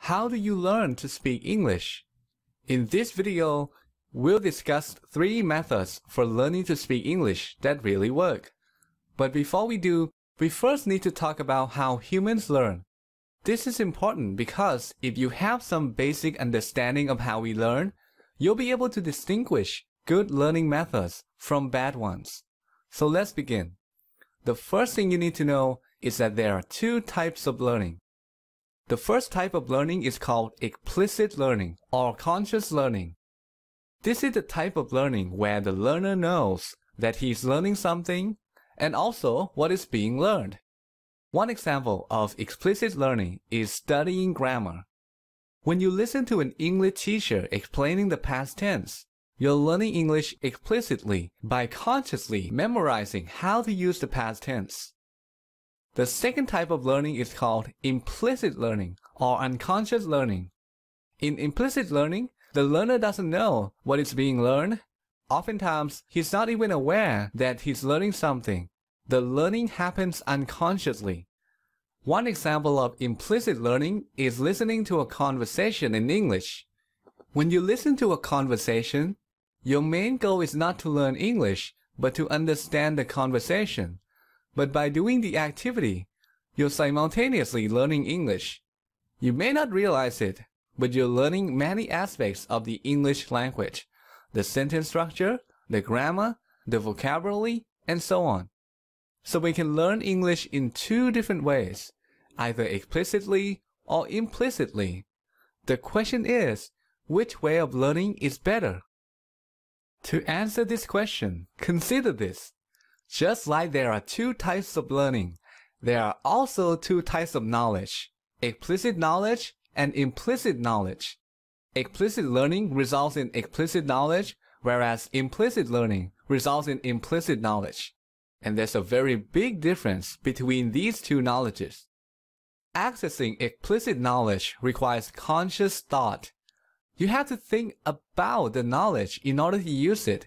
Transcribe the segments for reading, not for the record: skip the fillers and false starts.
How do you learn to speak English? In this video, we'll discuss 3 methods for learning to speak English that really work. But before we do, we first need to talk about how humans learn. This is important because if you have some basic understanding of how we learn, you'll be able to distinguish good learning methods from bad ones. So let's begin. The first thing you need to know is that there are 2 types of learning. The first type of learning is called explicit learning or conscious learning. This is the type of learning where the learner knows that he's learning something and also what is being learned. One example of explicit learning is studying grammar. When you listen to an English teacher explaining the past tense, you're learning English explicitly by consciously memorizing how to use the past tense. The second type of learning is called implicit learning or unconscious learning. In implicit learning, the learner doesn't know what is being learned. Oftentimes, he's not even aware that he's learning something. The learning happens unconsciously. One example of implicit learning is listening to a conversation in English. When you listen to a conversation, your main goal is not to learn English, but to understand the conversation. But by doing the activity, you're simultaneously learning English. You may not realize it, but you're learning many aspects of the English language, the sentence structure, the grammar, the vocabulary, and so on. So we can learn English in 2 different ways, either explicitly or implicitly. The question is, which way of learning is better? To answer this question, consider this. Just like there are 2 types of learning, there are also 2 types of knowledge, explicit knowledge and implicit knowledge. Explicit learning results in explicit knowledge, whereas implicit learning results in implicit knowledge. And there's a very big difference between these 2 knowledges. Accessing explicit knowledge requires conscious thought. You have to think about the knowledge in order to use it.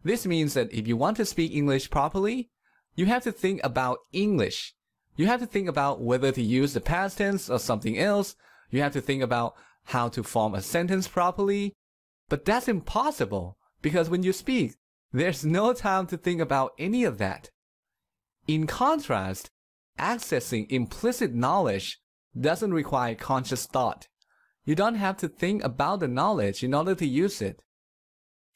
This means that if you want to speak English properly, you have to think about English. You have to think about whether to use the past tense or something else. You have to think about how to form a sentence properly. But that's impossible because when you speak, there's no time to think about any of that. In contrast, accessing implicit knowledge doesn't require conscious thought. You don't have to think about the knowledge in order to use it.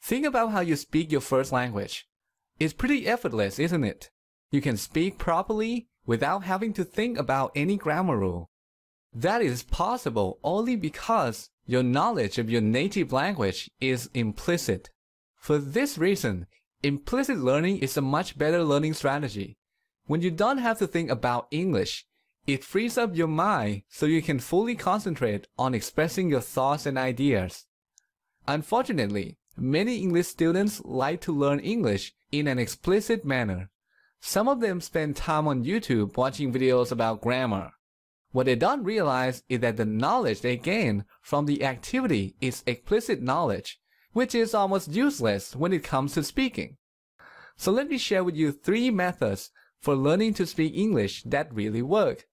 Think about how you speak your first language. It's pretty effortless, isn't it? You can speak properly without having to think about any grammar rule. That is possible only because your knowledge of your native language is implicit. For this reason, implicit learning is a much better learning strategy. When you don't have to think about English, it frees up your mind so you can fully concentrate on expressing your thoughts and ideas. Unfortunately, many English students like to learn English in an explicit manner. Some of them spend time on YouTube watching videos about grammar. What they don't realize is that the knowledge they gain from the activity is explicit knowledge, which is almost useless when it comes to speaking. So let me share with you 3 methods for learning to speak English that really work.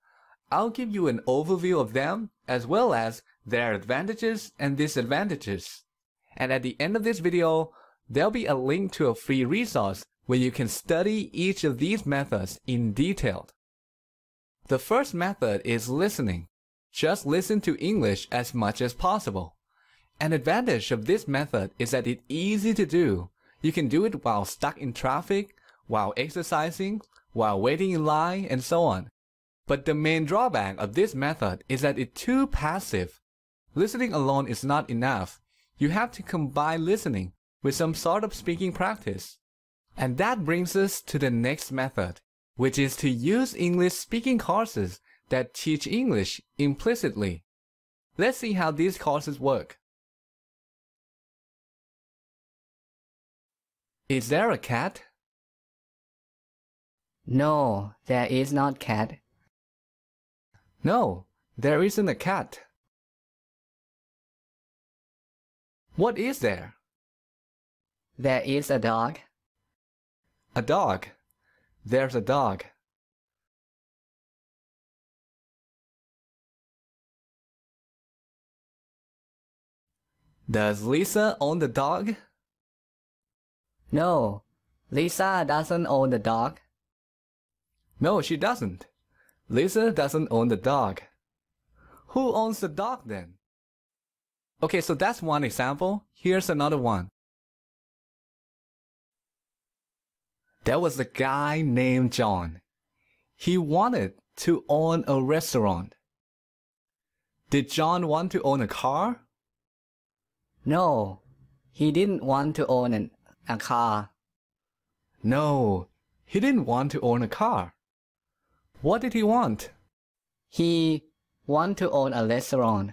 I'll give you an overview of them as well as their advantages and disadvantages. And at the end of this video, there'll be a link to a free resource where you can study each of these methods in detail. The first method is listening. Just listen to English as much as possible. An advantage of this method is that it's easy to do. You can do it while stuck in traffic, while exercising, while waiting in line, and so on. But the main drawback of this method is that it's too passive. Listening alone is not enough. You have to combine listening with some sort of speaking practice. And that brings us to the next method, which is to use English speaking courses that teach English implicitly. Let's see how these courses work. Is there a cat? No, there is not cat. No, there isn't a cat. What is there? There is a dog. A dog. There's a dog. Does Lisa own the dog? No, Lisa doesn't own the dog. No, she doesn't. Lisa doesn't own the dog. Who owns the dog then? Okay, so that's one example. Here's another one. There was a guy named John. He wanted to own a restaurant. Did John want to own a car? No, he didn't want to own a car. No, he didn't want to own a car. What did he want? He wanted to own a restaurant.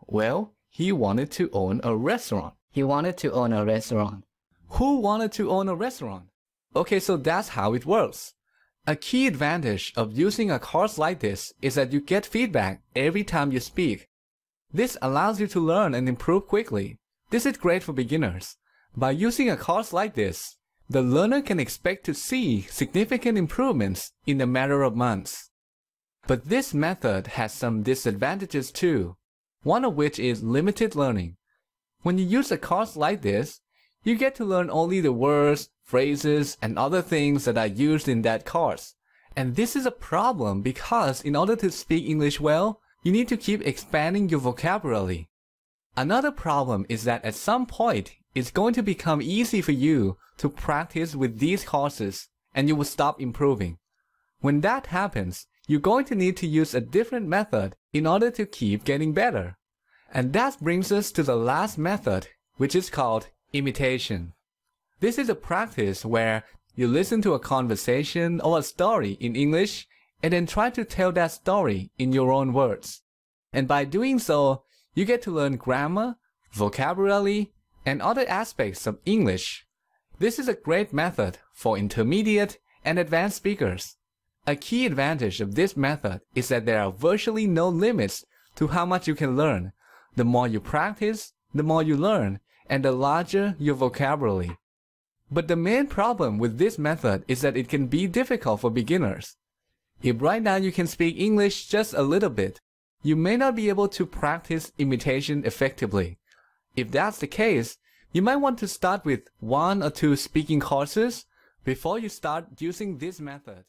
Well, he wanted to own a restaurant. He wanted to own a restaurant. Who wanted to own a restaurant? Okay, so that's how it works. A key advantage of using a course like this is that you get feedback every time you speak. This allows you to learn and improve quickly. This is great for beginners. By using a course like this, the learner can expect to see significant improvements in a matter of months. But this method has some disadvantages too, one of which is limited learning. When you use a course like this, you get to learn only the words, phrases, and other things that are used in that course. And this is a problem because in order to speak English well, you need to keep expanding your vocabulary. Another problem is that at some point, it's going to become easy for you to practice with these courses, and you will stop improving. When that happens, you're going to need to use a different method in order to keep getting better. And that brings us to the last method, which is called imitation. This is a practice where you listen to a conversation or a story in English and then try to tell that story in your own words. And by doing so, you get to learn grammar, vocabulary, and other aspects of English. This is a great method for intermediate and advanced speakers. A key advantage of this method is that there are virtually no limits to how much you can learn. The more you practice, the more you learn, and the larger your vocabulary. But the main problem with this method is that it can be difficult for beginners. If right now you can speak English just a little bit, you may not be able to practice imitation effectively. If that's the case, you might want to start with 1 or 2 speaking courses before you start using this method.